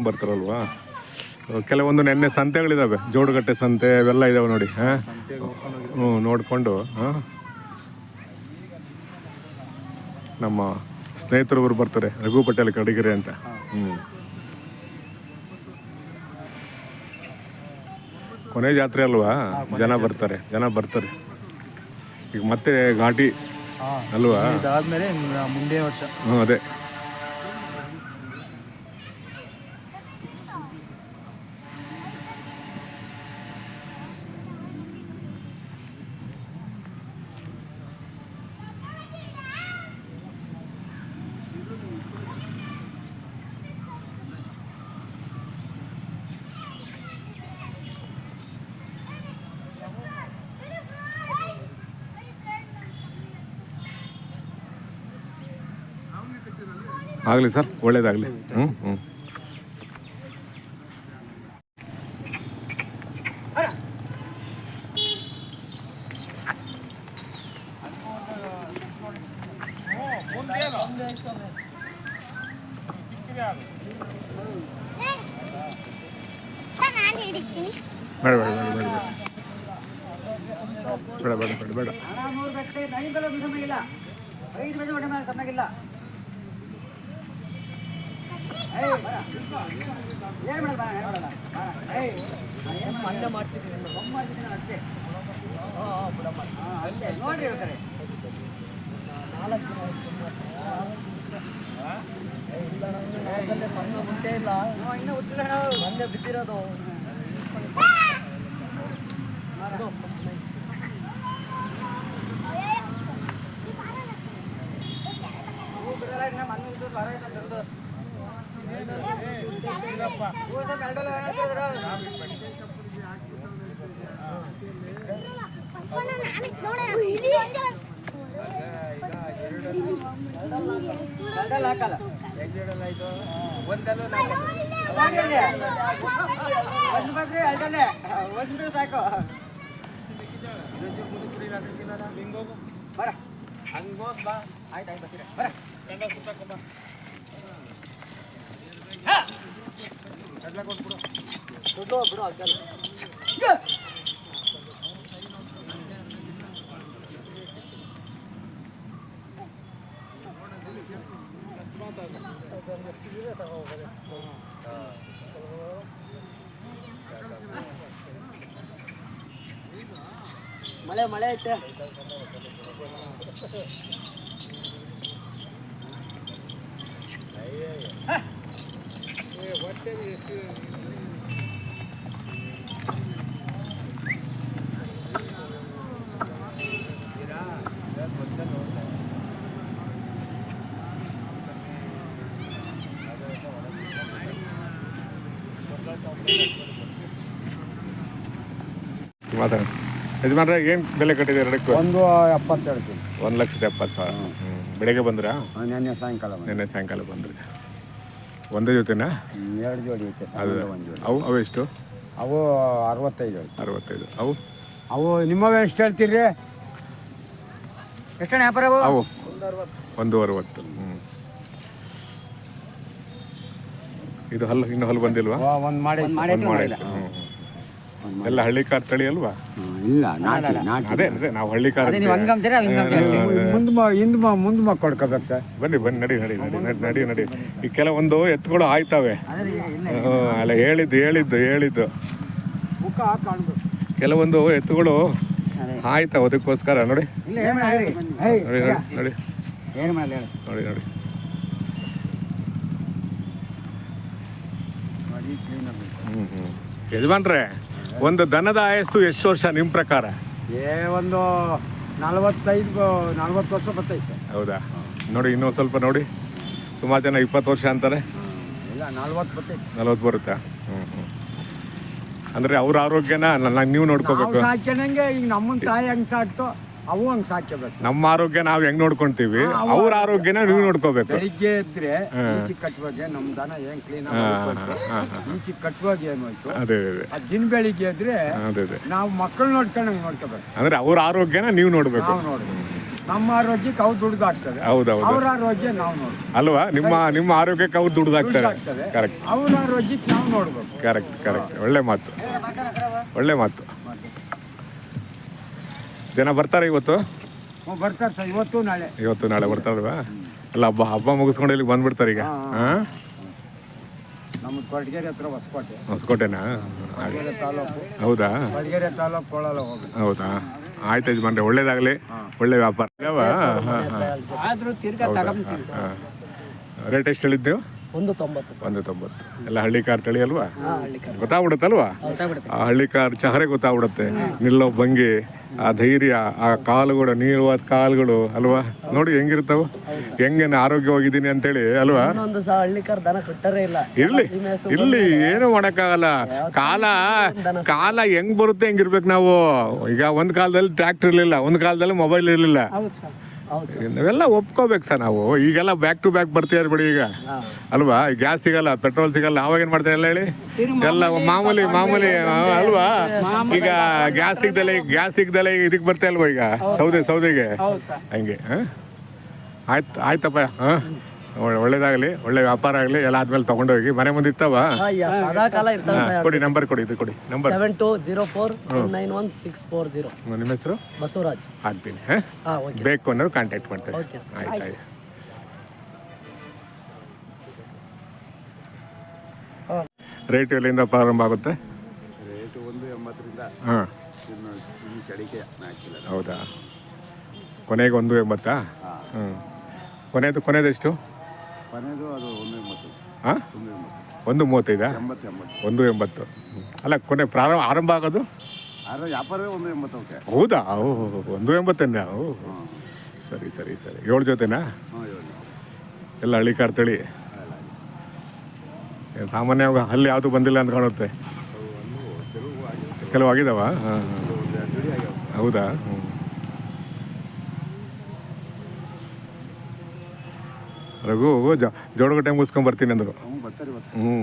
ಬರ್ತಾರಲ್ವಾ. ಕೆಲವೊಂದು ನೆನ್ನೆ ಸಂತೆಗಳಿದ್ದಾವೆ, ಜೋಡುಗಟ್ಟೆ ಸಂತೆ ಅವೆಲ್ಲ ಇದಾವೆ ನೋಡಿ. ಹ್ಞೂ ನೋಡಿಕೊಂಡು ನಮ್ಮ ಸ್ನೇಹಿತರೊಬ್ಬರು ಬರ್ತಾರೆ, ರಘು ಪಟೇಲ್ ಕಡಿಗೆರೆ ಅಂತ. ಕೊನೆ ಜಾತ್ರೆ ಅಲ್ವಾ, ಜನ ಬರ್ತಾರೆ. ಈಗ ಮತ್ತೆ ಘಾಟಿ ಅಲ್ವಾ, ಅದಾದ್ಮೇಲೆ ಮುಂದೆ ವರ್ಷ. ಅದೇ ಆಗಲಿ ಸರ್, ಒಳ್ಳೇದಾಗಲಿ. ಬೇಡ ಬಿದ್ದಿರೋದು ಒಂದು ಸಾಕು. ಬರ ಬಾ, ಆಯ್ತು ಬರ್ತೀರ ಬರ. ಮಳೆ ಐತೆ. ಮಾತಾಡ ಯಜಮಾನ್ರೆ, ಏನು ಬೆಲೆ ಕಟ್ಟಿದೆ ಎರಡಕ್ಕೂ? 170 ಹೇಳ್ತೀನಿ. 1,70,000. ಬೆಳಗ್ಗೆ ಬಂದ್ರಾ? ನೆನ್ನೆ ಸಾಯಂಕಾಲ ಬಂದ್ರಿ. ಒಂದೇ ಜೊತೆನಾ? 2 ಜೋಡಿ ಐತೆ. ಅದು ಅವು ಎಷ್ಟು? ಅವು 65. 65. ಅವು ನಿಮ್ಮವೇ ಎಷ್ಟು ಹೇಳ್ತೀರಿ? ಎಷ್ಟು ವ್ಯಾಪಾರ? ಅವು 160. ಇದು ಇನ್ನು ಹಲ್ಲು ಬಂದಿಲ್ವಾ? ಒಂದು ಮಾಡಿ. ಎಲ್ಲ ಹಳ್ಳಿ ಕಾರ್ ತಳಿ ಅಲ್ವಾ? ಇಲ್ಲ, ಅದೇ ನಾವು ಹಳ್ಳಿ ಕಾರ್. ಮುಂದೆ ಕೊಡ್ಕೋಬೇಕು ಸರ್. ಬನ್ನಿ ನಡಿ. ಈ ಕೆಲವೊಂದು ಎತ್ತುಗಳು ಆಯ್ತವೆ. ಅಲ್ಲ, ಹೇಳಿದ್ದು ಕೆಲವೊಂದು ಎತ್ತುಗಳು ಆಯ್ತಾವ, ಅದಕ್ಕೋಸ್ಕರ ನೋಡಿ. ಯಜಮಾನ್ರೆ, ಒಂದು ದನದ ಆಯಸ್ಸು ಎಷ್ಟು ವರ್ಷ ನಿಮ್ಮ ಪ್ರಕಾರ? ಒಂದು 40 ವರ್ಷ ಬರ್ತೈತೆ. ಹೌದಾ? ನೋಡಿ, ಇನ್ನೊಂದು ಸ್ವಲ್ಪ ನೋಡಿ. ಸುಮಾರು ಜನ 20 ವರ್ಷ ಅಂತಾರೆ. ಇಲ್ಲ, 40 ಬರ್ತೈತೆ. 40 ಬರುತ್ತಾ? ಅಂದರೆ ಅವ್ರ ಆರೋಗ್ಯನ ನೀವು ನೋಡ್ಕೋಬೇಕು. ಸಾಕ್ಯನಂಗೆ ಈಗ ನಮ್ಮನ್ನ ತಾಯಿ ಹೆಂಗೆ ಸಾಕ್ತೋ ಅವು ಹಂಗೆ ಸಾಕ್ಯಬೇಕು. ನಮ್ಮ ಆರೋಗ್ಯ ನಾವು ಹೆಂಗ್ ನೋಡ್ಕೊಂತೀವಿ, ಅವ್ರ ಆರೋಗ್ಯನ ನೀವು ನೋಡ್ಕೋಬೇಕು. ಬೆಳಿಗ್ಗೆ ಇದ್ರೆ ಈಚೆ ಕಟ್ಟುವಾಗ ನಮ್ಮ ದನ ಹೆಂಗ್ ಕ್ಲೀನ್ ಈಚೆ ಕಟ್ಟುವಾಗ ಏನು ಆಯ್ತು, ಅದೇ ದಿನ ಬೆಳಿಗ್ಗೆ ಇದ್ರೆ ನಾವು ಮಕ್ಕಳು ನೋಡ್ಕೊಂಡಂಗೆ ನೋಡ್ಕೋಬೇಕು. ಅಂದ್ರೆ ಅವ್ರ ಆರೋಗ್ಯನ ನೀವು ನೋಡ್ಬೇಕು. ನಾವು ನೋಡ್ಬೇಕು. ನಮ್ಮ ಆರೋಗ್ಯಕ್ಕೆ ಅವು ದುಡ್ದಾಗ್ತದೆ, ಹೌದೌದು ಅವ್ರ ಆರೋಗ್ಯ ನಾವು ನೋಡ್ಬೇಕು. ಅಲ್ವಾ? ನಿಮ್ಮ ಆರೋಗ್ಯಕ್ಕೆ ಅವ್ರು ದುಡ್ದಾಗ್ತಾರೆ. ದುಡ್ದಾಗ್ತದೆ, ಕರೆಕ್ಟ್ ಅವ್ರ ಆರೋಗ್ಯಕ್ಕೆ ನಾವು ನೋಡ್ಬೇಕು. ಕರೆಕ್ಟ್ ಒಳ್ಳೆ ಮಾತು. ಜನ ಬರ್ತಾರೆ ಇವತ್ತು? ಬರ್ತಾರೆ ಸರ್, ಇವತ್ತು ನಾಳೆ ಬರ್ತಾರಲ್ವಾ? ಎಲ್ಲ ಹಬ್ಬ ಮುಗಿಸ್ಕೊಂಡು ಇಲ್ಲಿ ಬಂದ್ಬಿಡ್ತಾರೆ ಈಗ. ಹಾಂ, ನಮ್ಮದು ಕೊರಟಗೆರೆ ಹತ್ರ ಹೊಸಕೋಟೆನಾ? ತಾಲೂಕು. ಹೌದಾ? ಕೊರಟಗೆರೆ ತಾಲೂಕು ಕೊಳ್ಳಲ್ಲ ಹೋಗಿ. ಹೌದಾ? ಆಯ್ತು ಯಜಮಾನ್ರೆ, ಒಳ್ಳೇದಾಗಲಿ, ಒಳ್ಳೆ ವ್ಯಾಪಾರ. ರೇಟ್ ಎಷ್ಟು ಹೇಳಿದ್ದೆವು? 190. ಎಲ್ಲ ಹಳ್ಳಿ ಕಾರ್ ತಳಿ ಅಲ್ವಾ? ಗೊತ್ತಾಗ್ಬಿಡುತ್ತಲ್ವಾ? ಆ ಹಳ್ಳಿ ಕಾರ್ ಚಹರೆ ಗೊತ್ತಾಗ್ಬಿಡುತ್ತೆ. ನಿಲ್ಲೋ ಭಂಗಿ, ಆ ಧೈರ್ಯ, ಆ ಕಾಲುಗಳು, ನೀಳುವಾದ ಕಾಲುಗಳು ಅಲ್ವಾ? ನೋಡಿ ಹೆಂಗಿರ್ತಾವ, ಹೆಂಗೆ ಆರೋಗ್ಯವಾಗಿದ್ದೀನಿ ಅಂತೇಳಿ ಅಲ್ವಾ? ಇಲ್ಲಿ ಏನು ಮಾಡಕ್ಕಾಗಲ್ಲ. ಕಾಲ ಹೆಂಗ್ ಬರುತ್ತೆ ಹೆಂಗಿರ್ಬೇಕು ನಾವು. ಈಗ ಒಂದ್ ಕಾಲದಲ್ಲಿ ಟ್ರ್ಯಾಕ್ಟರ್ ಇರ್ಲಿಲ್ಲ, ಒಂದ್ ಕಾಲದಲ್ಲಿ ಮೊಬೈಲ್ ಇರ್ಲಿಲ್ಲ. ನಾವೆಲ್ಲ ಒಪ್ಕೋಬೇಕು ಸರ್ ನಾವು. ಈಗೆಲ್ಲ ಬ್ಯಾಕ್ ಟು ಬ್ಯಾಕ್ ಬರ್ತಾ ಇರ್ಬೇಡಿ ಈಗ ಅಲ್ವಾ? ಗ್ಯಾಸ್ ಸಿಗಲ್ಲ, ಪೆಟ್ರೋಲ್ ಸಿಗಲ್ಲ, ಅವಾಗೇನ್ ಮಾಡ್ತಾರೆ ಎಲ್ಲ ಹೇಳಿ? ಎಲ್ಲ ಮಾಮೂಲಿ ಅಲ್ವಾ? ಈಗ ಗ್ಯಾಸ್ ಸಿಗ್ದಲೆ ಇದಕ್ಕೆ ಬರ್ತಾ ಇಲ್ವಾ ಈಗ ಸೌದೆಗೆ ಹಂಗೆ. ಆಯ್ತಪ್ಪ. ಒಳ್ಳೇದಾಗಲಿ, ಒಳ್ಳೆ ವ್ಯಾಪಾರ ಆಗಲಿ. ಎಲ್ಲ ಆದ್ಮೇಲೆ ತಗೊಂಡೋಗಿ ಮನೆ ಮುಂದೆ ಇತ್ತವ ಕೊಡಿ, ನಂಬರ್ ಕೊಡಿ, ಇದು ಕೊಡಿ ನಂಬರ್. 7204291640. ನಿಮ್ಮ ಹೆಸರು? ಬಸವರಾಜ್. ಹಾಕ್ತೀನಿ. ಬೇಕು ಅನ್ನೋರು ಕಾಂಟ್ಯಾಕ್ಟ್ ಮಾಡ್ತೇವೆ. ಆಯ್ತು. ರೇಟ್ ಎಲ್ಲಿಂದ ಪ್ರಾರಂಭ ಆಗುತ್ತೆ? ರೇಟು 180ರಿಂದ. ಹಾಂ, ಹೌದಾ? ಕೊನೆಗೆ 180. ಹ್ಞೂ, ಕೊನೆದೆಷ್ಟು? ಕೊನೆದು ಅದು 180. ಹಾಂ, 135. 180. ಅಲ್ಲ, ಆರಂಭ ಆಗೋದು ವ್ಯಾಪಾರವೇ 180. ಹೌದಾ? 180. ಸರಿ 7 ಜೊತೆನಾ? ಎಲ್ಲ ಹಳ್ಳಿ ಕಾರ್ ತಳಿ. ಸಾಮಾನ್ಯವಾಗಿ ಅಲ್ಲಿ ಯಾವುದು ಬಂದಿಲ್ಲ ಅಂತ ಕಾಣುತ್ತೆ. ಕೆಲವು ಆಗಿದಾವ? ಹಾಂ, ಹೌದಾ? ರಘು ಜೋಡಗಟ್ಟೆ ಮುಗಿಸ್ಕೊಂಡ್ ಬರ್ತೀನಿ ಅಂದರು. ಹ್ಞೂ